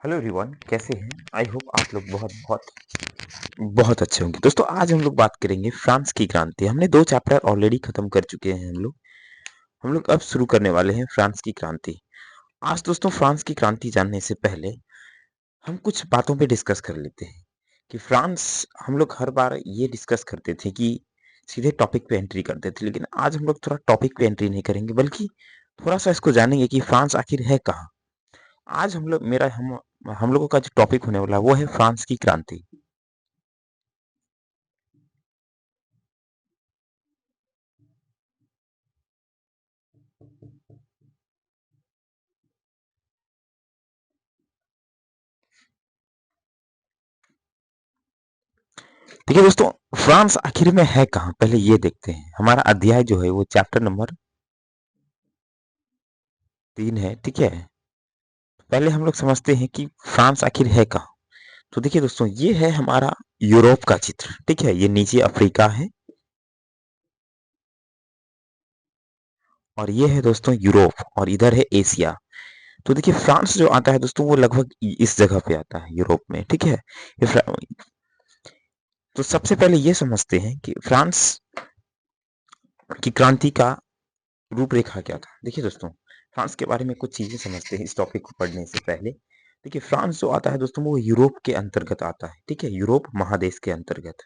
Hello everyone, कैसे हैं? I hope आप लोग बहुत बहुत बहुत अच्छे होंगे। दोस्तों, आज हम लोग बात करेंगे फ्रांस की क्रांति। हमने 2 चैप्टर ऑलरेडी खत्म कर चुके हैं हम लोग अब शुरू करने वाले हैं फ्रांस की क्रांति। आज दोस्तों फ्रांस की क्रांति जानने से पहले हम कुछ बातों पे डिस्कस कर लेते हैं कि फ्रांस हम लोग हर बार ये डिस्कस करते थे कि सीधे टॉपिक पे एंट्री करते थे, लेकिन आज हम लोग थोड़ा टॉपिक पे एंट्री नहीं करेंगे, बल्कि थोड़ा-सा इसको जानेंगे कि फ्रांस आखिर है कहाँ? आज हम लोगों का जो टॉपिक होने वाला है वो है फ्रांस की क्रांति। देखिए दोस्तों, फ्रांस आखिर में है कहाँ? पहले ये देखते हैं। हमारा अध्याय जो है वो चैप्टर नंबर 3 है, ठीक है? पहले हम लोग समझते हैं कि फ्रांस आखिर है कहाँ? तो देखिए दोस्तों, ये है हमारा यूरोप का चित्र, ठीक है? ये नीचे अफ्रीका है और ये है दोस्तों यूरोप और इधर है एशिया। तो देखिए फ्रांस जो आता है दोस्तों वो लगभग इस जगह पे आता है यूरोप में, ठीक है? ये तो सबसे पहले ये समझते हैं कि फ्रांस की क्रांति का रूपरेखा क्या था। देखिए दोस्तों, फ्रांस के बारे में कुछ चीजें समझते हैं इस टॉपिक को पढ़ने से पहले। देखिए फ्रांस जो आता है दोस्तों वो यूरोप के अंतर्गत आता है, ठीक है? यूरोप महादेश के अंतर्गत,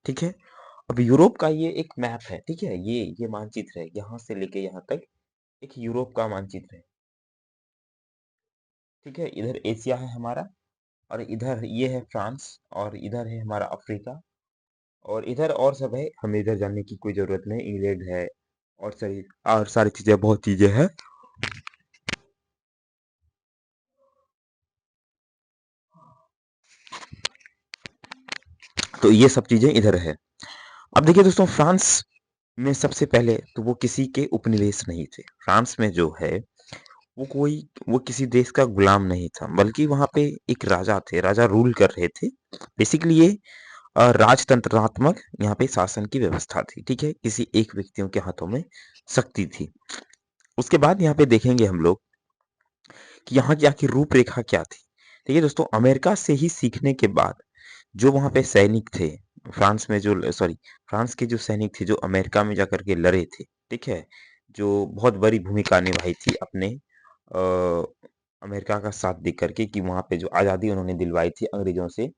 ठीक है? अब यूरोप का ये एक मैप है, ठीक है? ये मानचित्र है, यहाँ से लेके यहाँ तक एक यूरोप का मानचित्र है, ठीक है? इधर एशिया है हमारा और इधर ये है फ्रांस और इधर है हमारा अफ्रीका और इधर और सब है, हमें इधर जानने की कोई जरूरत नहीं। इंग्लैंड है और सारी चीजें, बहुत चीजें हैं। तो ये सब चीजें इधर है। अब देखिए दोस्तों, फ्रांस में सबसे पहले तो वो किसी के उपनिवेश नहीं थे। फ्रांस में जो है वो किसी देश का गुलाम नहीं था, बल्कि वहां पे एक राजा थे, राजा रूल कर रहे थे। बेसिकली ये राजतंत्रात्मक यहाँ पे शासन की व्यवस्था थी, ठीक है? किसी एक व्यक्तियों के हाथों में शक्ति थी। उसके बाद यहाँ पे देखेंगे हम लोग कि यहाँ की आखिर रूपरेखा क्या थी। देखिए दोस्तों, अमेरिका से ही सीखने के बाद जो वहाँ पे सैनिक थे, फ्रांस के जो सैनिक थे जो अमेरिका में जाकर के लड़े थे, ठीक है? जो बहुत बड़ी भूमिका निभाई थी अपने अमेरिका का साथ दे करके कि वहाँ पे जो आज़ादी उन्होंने दिलवाई थी अंग्रेजों से।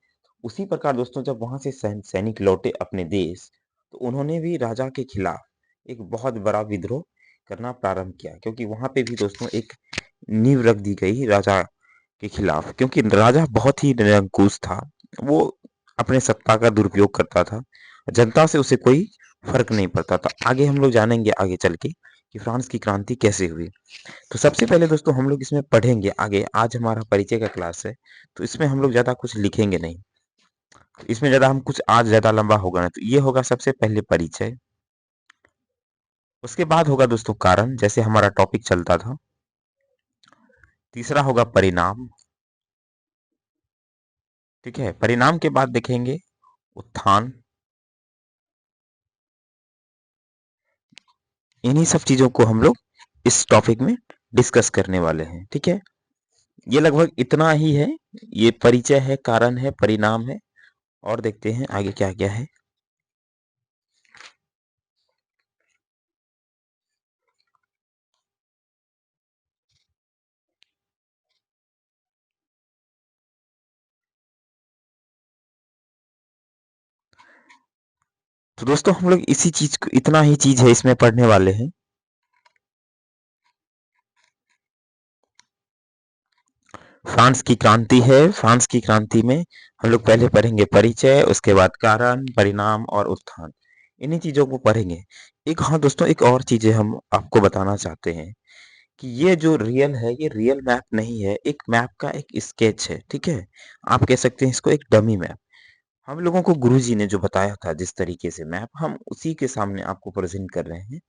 उसी प्रकार दोस्तों जब वहाँ से सैनिक लौटे अपने देश, तो उन्होंने भी राजा के खिलाफ एक बहुत बड़ा विद्रोह करना प्रारंभ किया, क्योंकि वहाँ पे भी दोस्तों एक नींव रख दी गई राजा के खिलाफ, क्योंकि राजा बहुत ही निरंकुश था। वो अपने सत्ता का दुरुपयोग करता था, जनता से उसे कोई फर्क नहीं पड़ता था। आगे हम लोग जानेंगे आगे चल के कि फ्रांस की क्रांति कैसे हुई। तो सबसे पहले दोस्तों हम लोग इसमें पढ़ेंगे आगे। आज हमारा परिचय का क्लास है, तो इसमें हम लोग ज्यादा कुछ लिखेंगे नहीं। इसमें ज्यादा हम कुछ आज ज्यादा लंबा होगा ना, तो ये होगा सबसे पहले परिचय। उसके बाद होगा दोस्तों कारण, जैसे हमारा टॉपिक चलता था। तीसरा होगा परिणाम, ठीक है? परिणाम के बाद देखेंगे उत्थान। इन्हीं सब चीजों को हम लोग इस टॉपिक में डिस्कस करने वाले हैं, ठीक है? ये लगभग इतना ही है। ये परिचय है, कारण है, परिणाम है और देखते हैं आगे क्या क्या है। तो दोस्तों हम लोग इसी चीज को, इतना ही चीज है इसमें पढ़ने वाले हैं। फ्रांस की क्रांति है। फ्रांस की क्रांति में हम लोग पहले पढ़ेंगे परिचय, उसके बाद कारण, परिणाम और उत्थान। इन्हीं चीजों को पढ़ेंगे। एक, हाँ दोस्तों, एक और चीजें हम आपको बताना चाहते हैं कि ये जो रियल है ये रियल मैप नहीं है, एक मैप का एक स्केच है, ठीक है? आप कह सकते हैं इसको एक डमी मैप। हम लोगों को गुरुजी ने जो बताया था जिस तरीके से मैप, हम उसी के सामने आपको प्रेजेंट कर रहे हैं।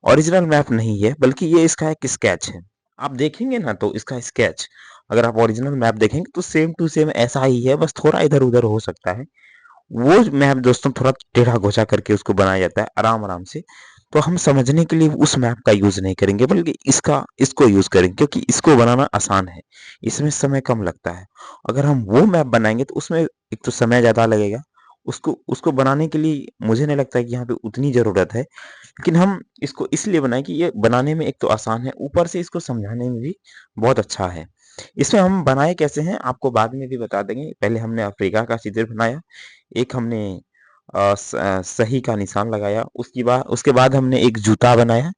ओरिजिनल मैप नहीं है, बल्कि ये इसका एक स्केच है। आप देखेंगे ना तो इसका स्केच, अगर आप ओरिजिनल मैप देखेंगे तो सेम टू सेम ऐसा ही है, बस थोड़ा इधर उधर हो सकता है। वो मैप दोस्तों थोड़ा टेढ़ा घोचा करके उसको बनाया जाता है आराम आराम से। तो हम समझने के लिए उस मैप का यूज़ नहीं करेंगे, बल्कि इसको यूज़ करेंगे, क्योंकि इसको बनाना आसान है, इसमें समय कम लगता है। अगर हम वो मैप बनाएँगे तो उसमें एक तो समय ज़्यादा लगेगा, उसको उसको बनाने के लिए मुझे नहीं लगता है कि यहाँ पे उतनी ज़रूरत है। लेकिन हम इसको इसलिए बनाएँ कि ये बनाने में एक तो आसान है, ऊपर से इसको समझाने में भी बहुत अच्छा है। इसमें हम बनाए कैसे हैं, आपको बाद में भी बता देंगे। पहले हमने अफ्रीका का चित्र बनाया, एक हमने सही का निशान लगाया, उसके बाद हमने एक जूता बनाया,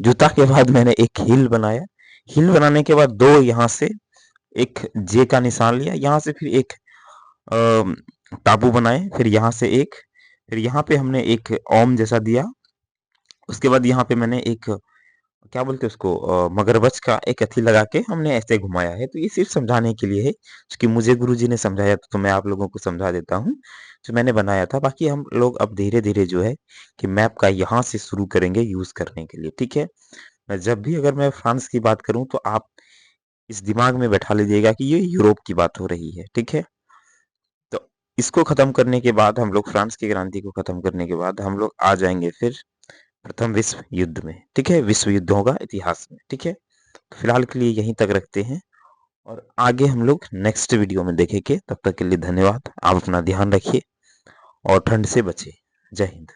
जूता के बाद मैंने एक हील बनाया, हील बनाने के बाद 2 यहाँ से एक जे का निशान लिया, यहाँ से फिर एक टापू बनाए, फिर यहाँ से एक, फिर यहाँ पे हमने एक ओम जैसा दिया, उसके बाद यहाँ पे मैंने एक क्या बोलते हैं उसको मगरमच्छ का एक अथी लगा के हमने ऐसे घुमाया है। तो ये सिर्फ समझाने के लिए है, क्योंकि मुझे गुरुजी ने समझाया तो मैं आप लोगों को समझा देता हूँ, जो मैंने बनाया था। बाकी हम लोग अब धीरे-धीरे जो है कि मैप का यहाँ से शुरू करेंगे यूज़ करने के लिए, ठीक है? मैं जब भी अगर मैं फ्रांस की बात करूँ तो आप इस दिमाग में बैठा लीजिएगा कि ये यूरोप की बात हो रही है, ठीक है? तो इसको खत्म करने के बाद हम लोग फ्रांस की क्रांति को खत्म करने के बाद हम लोग आ जाएँगे फिर प्रथम विश्व युद्ध में, ठीक है? विश्व युद्ध होगा इतिहास में, ठीक है? तो फिलहाल के लिए यहीं तक रखते हैं और आगे हम लोग नेक्स्ट वीडियो में देखेंगे। तब तक के लिए धन्यवाद। आप अपना ध्यान रखिए और ठंड से बचिए। जय हिंद।